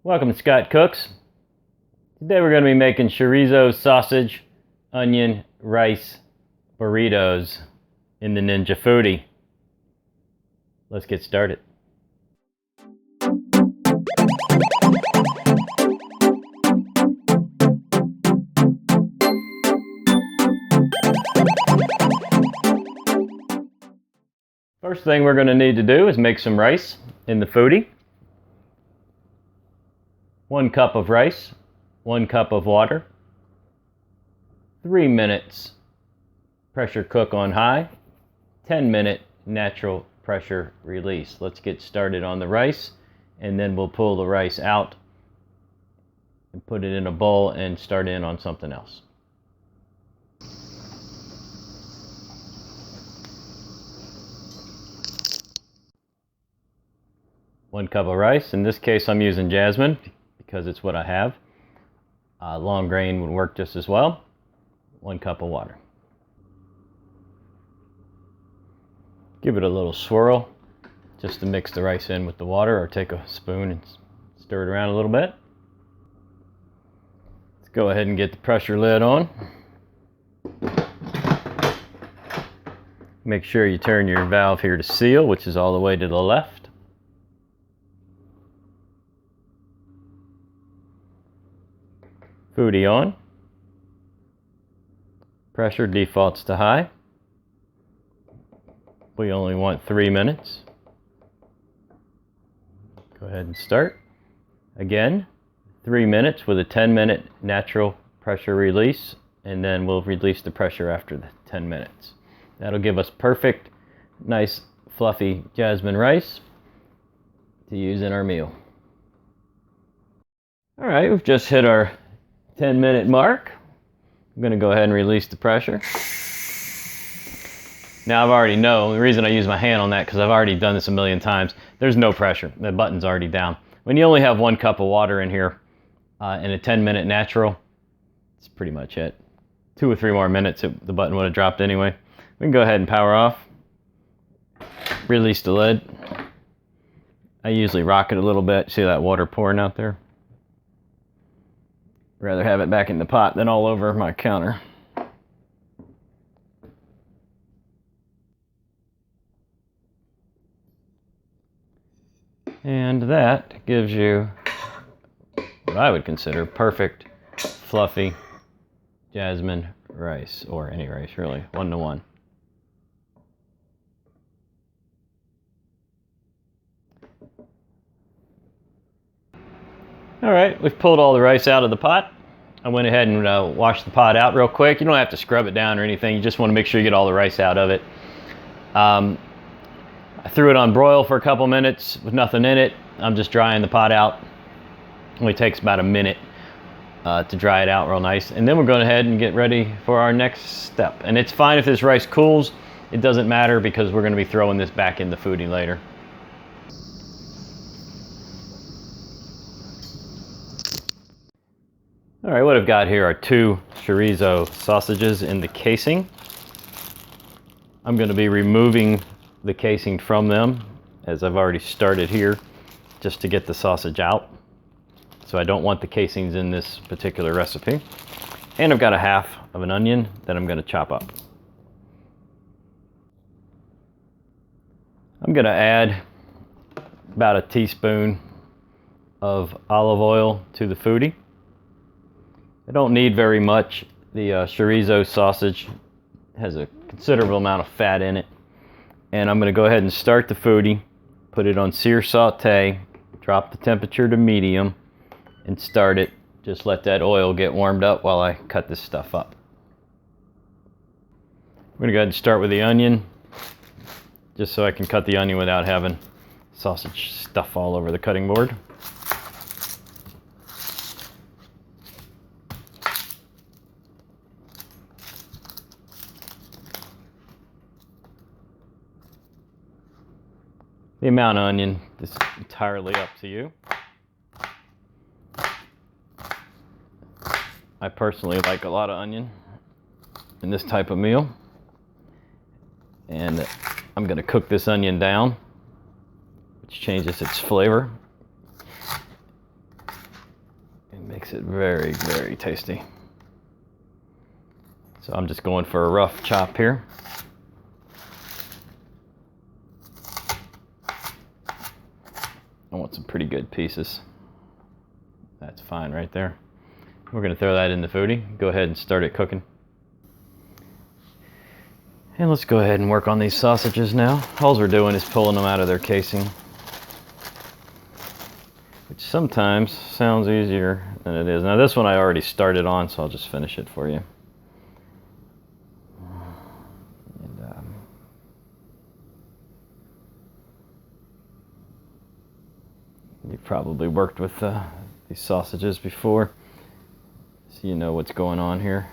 Welcome to Scott Cooks. Today we're going to be making chorizo, sausage, onion, rice burritos in the Ninja Foodi. Let's get started. First thing we're going to need to do is make some rice in the Foodi. 1 cup of rice, 1 cup of water, 3 minutes pressure cook on high, 10-minute natural pressure release. Let's get started on the rice, and then we'll pull the rice out and put it in a bowl and start in on something else. One cup of rice. In this case, I'm using jasmine because it's what I have. Long grain would work just as well. 1 cup of water. Give it a little swirl just to mix the rice in with the water, or take a spoon and stir it around a little bit. Let's go ahead and get the pressure lid on. Make sure you turn your valve here to seal, which is all the way to the left. Foodi on. Pressure defaults to high. We only want 3 minutes. Go ahead and start. Again, 3 minutes with a 10-minute natural pressure release, and then we'll release the pressure after the 10 minutes. That'll give us perfect, nice, fluffy jasmine rice to use in our meal. All right, we've just hit our 10-minute mark. I'm going to go ahead and release the pressure. Now I already know, the reason I use my hand on that, because I've already done this a million times, there's no pressure. The button's already down. When you only have 1 cup of water in here and a 10-minute natural, that's pretty much it. 2 or 3 more minutes, the button would have dropped anyway. We can go ahead and power off. Release the lid. I usually rock it a little bit. See that water pouring out there? Rather have it back in the pot than all over my counter. And that gives you what I would consider perfect, fluffy jasmine rice, or any rice really, 1-to-1. All right, we've pulled all the rice out of the pot. I went ahead and washed the pot out real quick. You don't have to scrub it down or anything. You just want to make sure you get all the rice out of it. I threw it on broil for a couple minutes with nothing in it. I'm just drying the pot out. It only takes about a minute to dry it out real nice. And then we're going ahead and get ready for our next step. And it's fine if this rice cools. It doesn't matter, because we're going to be throwing this back in the Foodi later. All right, what I've got here are 2 chorizo sausages in the casing. I'm going to be removing the casing from them, as I've already started here, just to get the sausage out. So I don't want the casings in this particular recipe. And I've got a half of an onion that I'm going to chop up. I'm going to add about a teaspoon of olive oil to the Foodi. I don't need very much. The chorizo sausage has a considerable amount of fat in it. And I'm going to go ahead and start the Foodi, put it on sear saute, drop the temperature to medium, and start it. Just let that oil get warmed up while I cut this stuff up. I'm going to go ahead and start with the onion, just so I can cut the onion without having sausage stuff all over the cutting board. The amount of onion is entirely up to you. I personally like a lot of onion in this type of meal. And I'm going to cook this onion down, which changes its flavor. Makes it very, very tasty. So I'm just going for a rough chop here. I want some pretty good pieces. That's fine right there. We're going to throw that in the Foodi. Go ahead and start it cooking. And let's go ahead and work on these sausages now. All we're doing is pulling them out of their casing, which sometimes sounds easier than it is. Now this one I already started on, so I'll just finish it for you. And, you've probably worked with these sausages before, so you know what's going on here.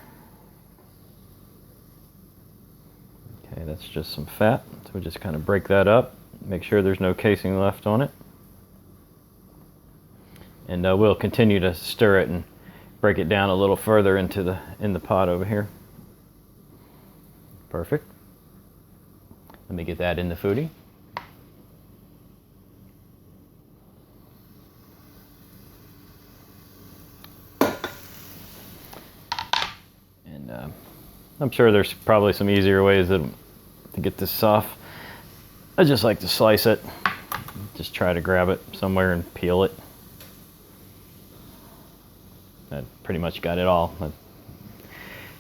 Okay, that's just some fat, so we just kind of break that up, make sure there's no casing left on it. And we'll continue to stir it and break it down a little further in the pot over here. Perfect. Let me get that in the Foodi. And I'm sure there's probably some easier ways to get this soft. I just like to slice it. Just try to grab it somewhere and peel it. I pretty much got it all. I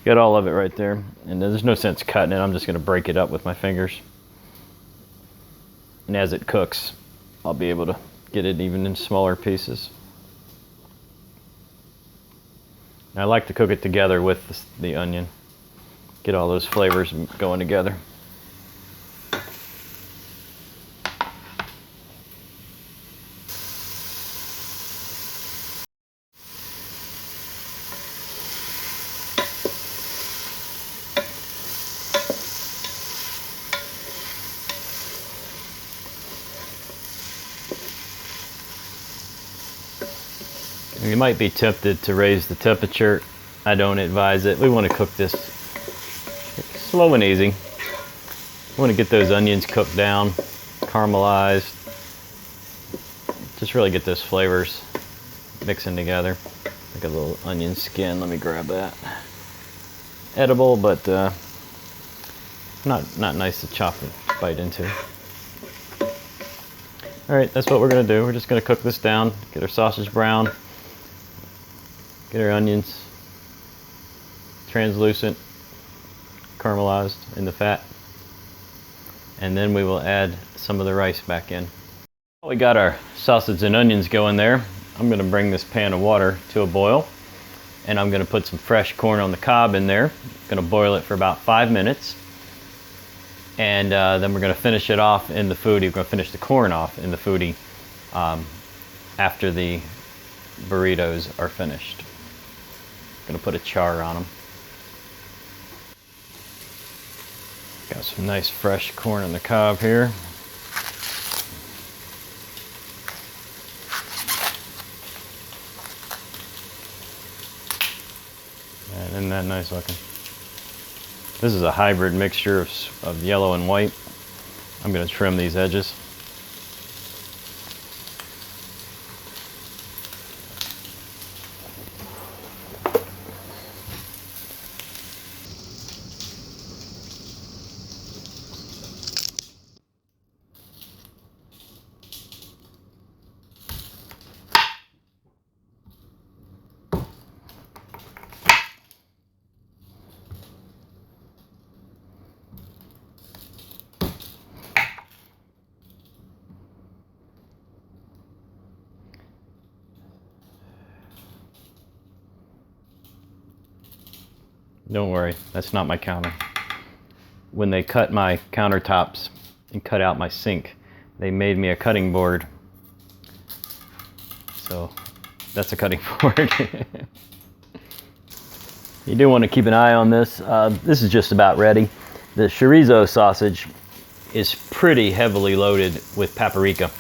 got all of it right there. And there's no sense cutting it. I'm just going to break it up with my fingers. And as it cooks, I'll be able to get it even in smaller pieces. And I like to cook it together with the onion. Get all those flavors going together. You might be tempted to raise the temperature. I don't advise it. We want to cook this slow and easy. We want to get those onions cooked down, caramelized. Just really get those flavors mixing together. Like a little onion skin. Let me grab that. Edible, but not nice to chop and bite into. All right, that's what we're going to do. We're just going to cook this down, get our sausage brown. Get our onions translucent, caramelized in the fat, and then we will add some of the rice back in. We got our sausage and onions going there. I'm going to bring this pan of water to a boil, and I'm going to put some fresh corn on the cob in there. I'm going to boil it for about 5 minutes, and then we're going to finish it off in the Foodi. We're going to finish the corn off in the Foodi after the burritos are finished. Gonna put a char on them. Got some nice fresh corn on the cob here. And isn't that nice looking? This is a hybrid mixture of yellow and white. I'm gonna trim these edges. Don't worry, that's not my counter. When they cut my countertops and cut out my sink, they made me a cutting board. So that's a cutting board. You do want to keep an eye on this. This is just about ready. The chorizo sausage is pretty heavily loaded with paprika.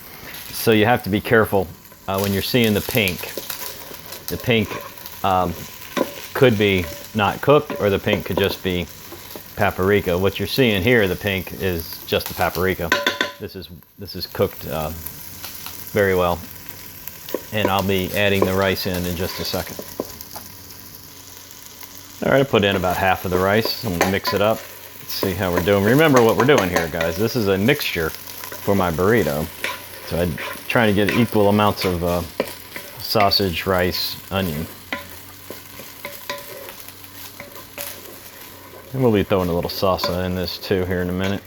So you have to be careful when you're seeing the pink. The pink could be not cooked, or the pink could just be paprika. What you're seeing here, the pink, is just the paprika. This is cooked very well. and I'll be adding the rice in just a second. All right, I put in about half of the rice. I'm gonna mix it up. Let's see how we're doing. Remember what we're doing here, guys. This is a mixture for my burrito. So I'm trying to get equal amounts of sausage, rice, onion. And we'll be throwing a little salsa in this too here in a minute,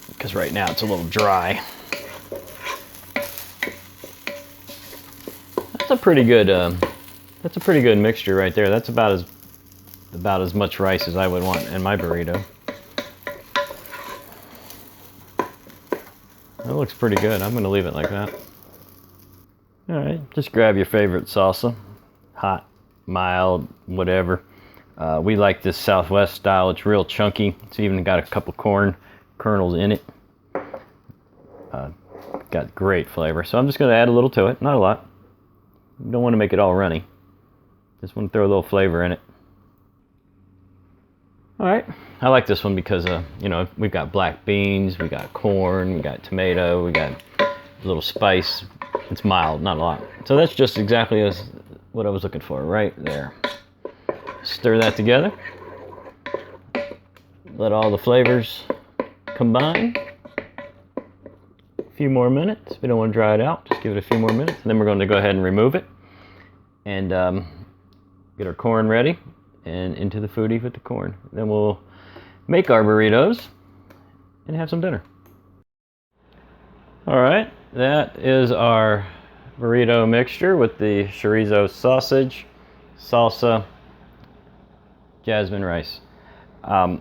because right now it's a little dry. That's a pretty good mixture right there. That's about as much rice as I would want in my burrito. That looks pretty good. I'm gonna leave it like that. All right, just grab your favorite salsa, hot, mild, whatever. We like this Southwest style. It's real chunky. It's even got a couple corn kernels in it. Got great flavor. So I'm just gonna add a little to it, not a lot. You don't want to make it all runny. Just want to throw a little flavor in it. All right, I like this one because you know, we've got black beans, we got corn, we got tomato, we got a little spice. It's mild, not a lot. So that's just exactly as what I was looking for right there. Stir that together. Let all the flavors combine. A few more minutes. We don't want to dry it out. Just give it a few more minutes, and then we're going to go ahead and remove it and get our corn ready and into the Foodi with the corn. Then we'll make our burritos and have some dinner. All right, that is our burrito mixture with the chorizo sausage, salsa, jasmine rice. Got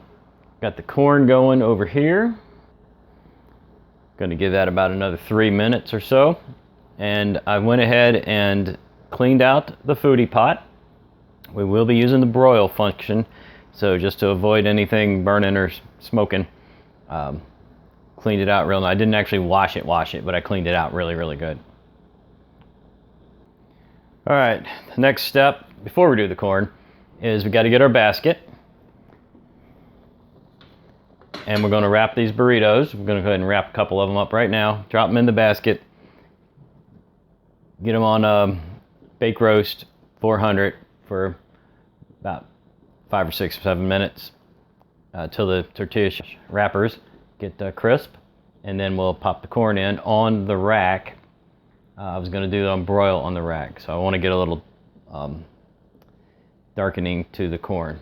the corn going over here. Going to give that about another 3 minutes or so. And I went ahead and cleaned out the Foodi pot. We will be using the broil function, so just to avoid anything burning or smoking, cleaned it out real nice. I didn't actually wash it, but I cleaned it out really good. All right, the next step before we do the corn is we got to get our basket. And we're going to wrap these burritos. We're going to go ahead and wrap a couple of them up right now. Drop them in the basket. Get them on bake roast 400 for about 5 or 6 or 7 minutes till the tortilla wrappers get crisp. And then we'll pop the corn in on the rack. I was going to do it on broil on the rack, so I want to get a little darkening to the corn.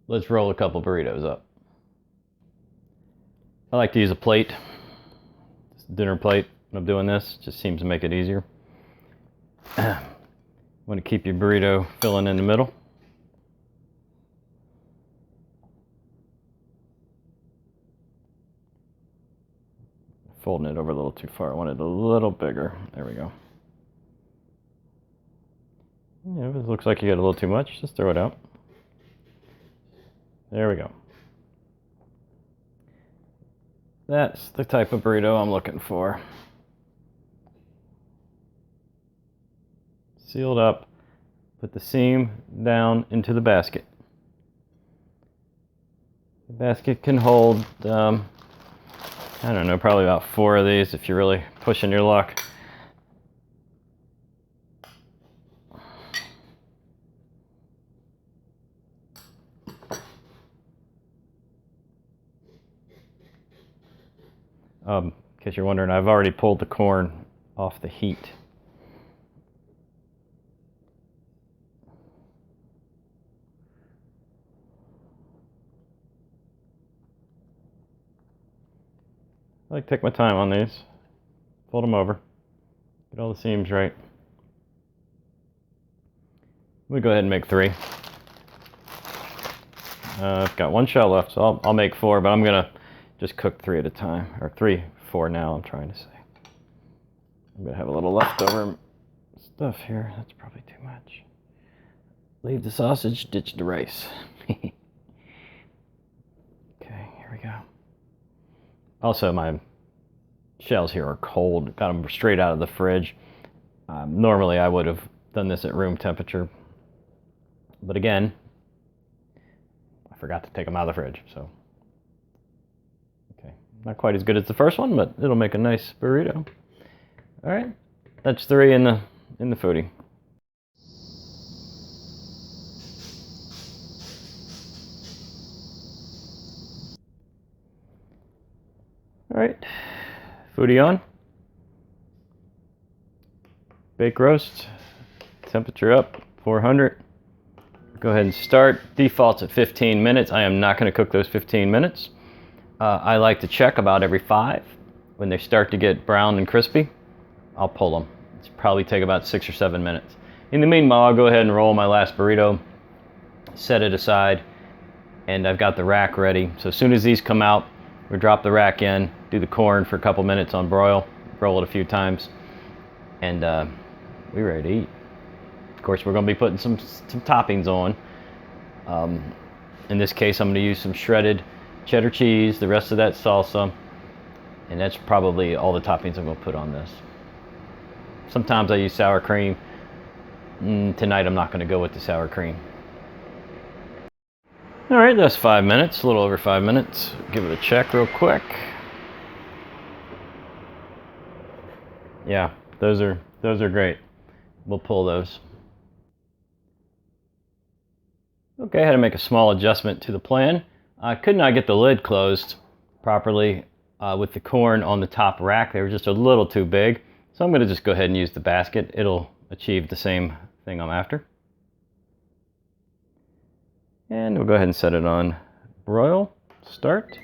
Let's roll a couple burritos up. I like to use a plate, just a dinner plate when I'm doing this. Just seems to make it easier. Want to keep your burrito filling in the middle. Folding it over a little too far. I want it a little bigger. There we go. Yeah, if it looks like you got a little too much, just throw it out. There we go. That's the type of burrito I'm looking for. Sealed up. Put the seam down into the basket. The basket can hold, I don't know, probably about 4 of these if you're really pushing your luck. In case you're wondering, I've already pulled the corn off the heat. I like to take my time on these. Fold them over. Get all the seams right. We'll go ahead and make 3. I've got 1 shell left, so I'll make 4, but I'm gonna just cook 3 at a time, or 4 now, I'm trying to say. I'm gonna have a little leftover stuff here. That's probably too much. Leave the sausage, ditch the rice. Okay, here we go. Also, my shells here are cold. Got them straight out of the fridge. Normally, I would have done this at room temperature, but again, I forgot to take them out of the fridge, so Not quite as good as the first one, but it'll make a nice burrito. All right, that's 3 in the Foodi. All right, Foodi on. Bake roast, temperature up, 400. Go ahead and start. Default's at 15 minutes. I am not going to cook those 15 minutes. I like to check about every 5. When they start to get brown and crispy, I'll pull them. It's probably take about 6 or 7 minutes. In the meanwhile, I'll go ahead and roll my last burrito, set it aside, and I've got the rack ready. So as soon as these come out, we drop the rack in, do the corn for a couple minutes on broil, roll it a few times, and we're ready to eat. Of course, we're going to be putting some toppings on. In this case, I'm going to use some shredded cheddar cheese, the rest of that salsa, and that's probably all the toppings I'm going to put on this. Sometimes I use sour cream. Tonight I'm not going to go with the sour cream. All right, that's 5 minutes, a little over 5 minutes. Give it a check real quick. Yeah, those are great. We'll pull those. Okay, I had to make a small adjustment to the plan. I could not get the lid closed properly with the corn on the top rack. They were just a little too big. So I'm going to just go ahead and use the basket. It'll achieve the same thing I'm after. And we'll go ahead and set it on broil, start.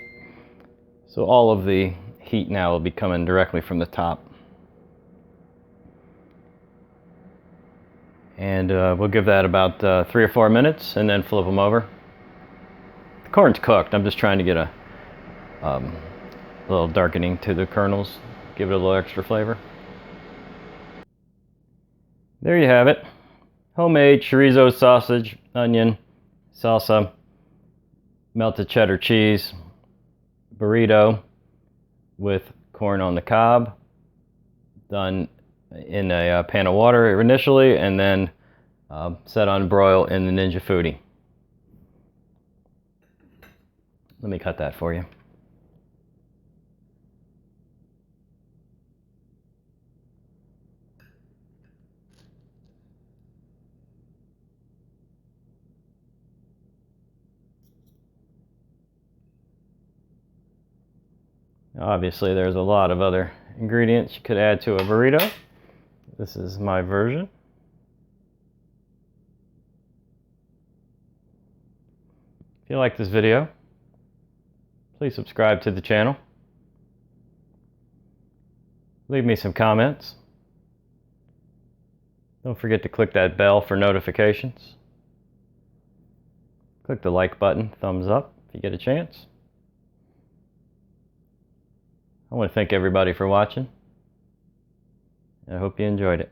So all of the heat now will be coming directly from the top. And we'll give that about 3 or 4 minutes and then flip them over. The corn's cooked. I'm just trying to get a little darkening to the kernels, give it a little extra flavor. There you have it. Homemade chorizo sausage, onion, salsa, melted cheddar cheese, burrito with corn on the cob, done in a pan of water initially, and then set on broil in the Ninja Foodi. Let me cut that for you. Obviously, there's a lot of other ingredients you could add to a burrito. This is my version. If you like this video, please subscribe to the channel. Leave me some comments. Don't forget to click that bell for notifications. Click the like button, thumbs up if you get a chance. I want to thank everybody for watching. I hope you enjoyed it.